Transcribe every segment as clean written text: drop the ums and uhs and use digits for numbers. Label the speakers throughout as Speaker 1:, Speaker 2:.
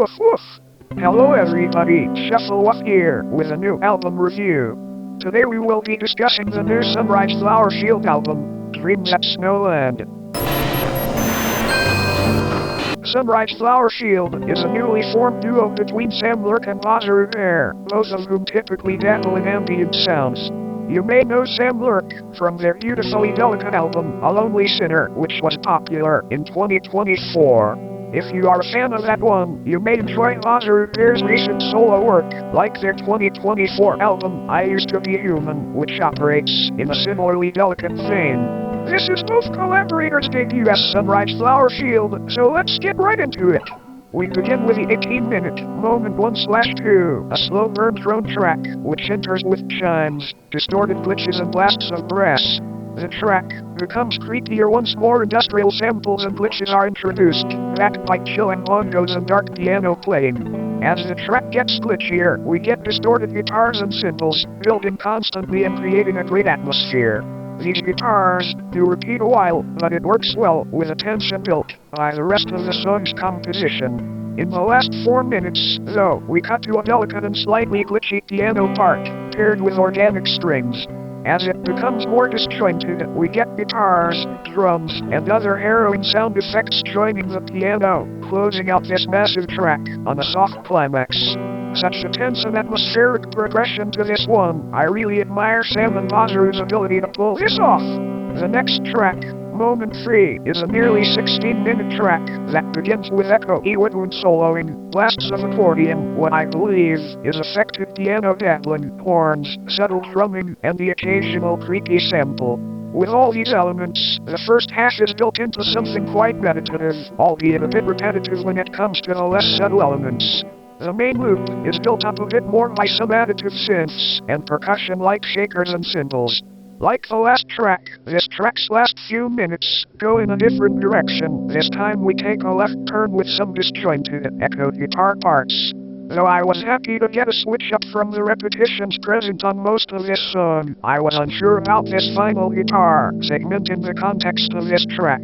Speaker 1: Woof woof! Hello everybody, Shuffle Woof here with a new album review. Today we will be discussing the new Sunrise Flowerfield album, Dreams at Snowland. Sunrise Flowerfield is a newly formed duo between SAMLRC and BOZORU, both of whom typically dabble in ambient sounds. You may know SAMLRC from their beautifully delicate album, A Lonely Sinner, which was popular in 2024. If you are a fan of that one, you may enjoy BOZORU's recent solo work, like their 2024 album, I Used to Be Human, which operates in a similarly delicate vein. This is both collaborators' debut as Sunrise Flowerfield, so let's get right into it. We begin with the 18-minute Moment 1/2, a slow burn drone track, which enters with chimes, distorted glitches and blasts of brass. The track becomes creepier once more industrial samples and glitches are introduced, backed by chilling bongos and dark piano playing. As the track gets glitchier, we get distorted guitars and cymbals, building constantly and creating a great atmosphere. These guitars do repeat a while, but it works well with the tension built by the rest of the song's composition. In the last 4 minutes, though, we cut to a delicate and slightly glitchy piano part, paired with organic strings. As it becomes more disjointed, we get guitars, drums, and other harrowing sound effects joining the piano, closing out this massive track on a soft climax. Such a tense and atmospheric progression to this one. I really admire Sam and BOZORU's ability to pull this off. The next track, Moment 3, is a nearly 16-minute track that begins with echoey woodwind soloing, blasts of accordion, what I believe is effective piano dabbling, horns, subtle drumming, and the occasional creaky sample. With all these elements, the first half is built into something quite meditative, albeit a bit repetitive when it comes to the less subtle elements. The main loop is built up a bit more by some additive synths and percussion like shakers and cymbals. Like the last track, this track's last few minutes go in a different direction. This time we take a left turn with some disjointed, echoed guitar parts. Though I was happy to get a switch up from the repetitions present on most of this song, I was unsure about this final guitar segment in the context of this track.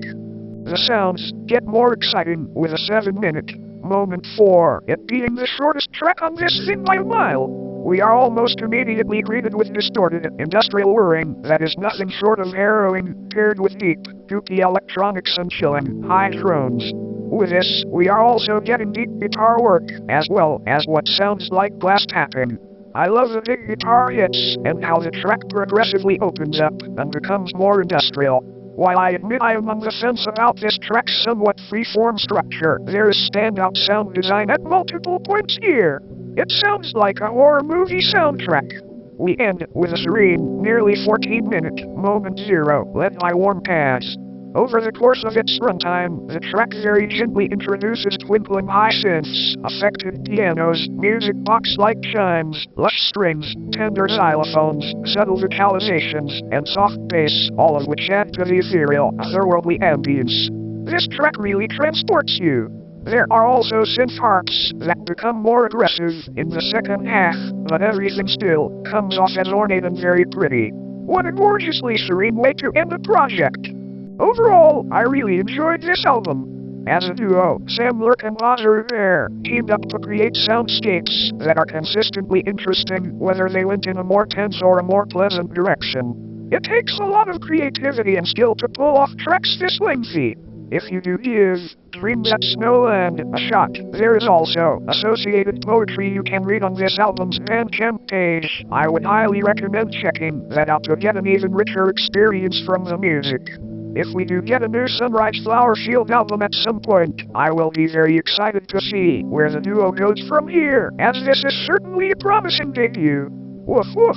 Speaker 1: The sounds get more exciting with a 7-minute Moment 4, it being the shortest track on this thing by a mile. We are almost immediately greeted with distorted, industrial whirring that is nothing short of harrowing, paired with deep, goopy electronics and chilling, high drones. With this, we are also getting deep guitar work, as well as what sounds like glass tapping. I love the big guitar hits, and how the track progressively opens up and becomes more industrial. While I admit I am on the fence about this track's somewhat free-form structure, there is standout sound design at multiple points here. It sounds like a horror movie soundtrack. We end with a serene, nearly 14-minute Moment 0, led by Warm Pads. Over the course of its runtime, the track very gently introduces twinkling high synths, affected pianos, music box-like chimes, lush strings, tender xylophones, subtle vocalizations, and soft bass, all of which add to the ethereal, otherworldly ambience. This track really transports you. There are also synth harps that become more aggressive in the second half, but everything still comes off as ornate and very pretty. What a gorgeously serene way to end the project! Overall, I really enjoyed this album. As a duo, SAMLRC and BOZORU teamed up to create soundscapes that are consistently interesting, whether they went in a more tense or a more pleasant direction. It takes a lot of creativity and skill to pull off tracks this lengthy. If you do give Dreams at Snowland a shot, there is also associated poetry you can read on this album's Bandcamp page. I would highly recommend checking that out to get an even richer experience from the music. If we do get a new Sunrise Flowerfield album at some point, I will be very excited to see where the duo goes from here, as this is certainly a promising debut. Woof woof!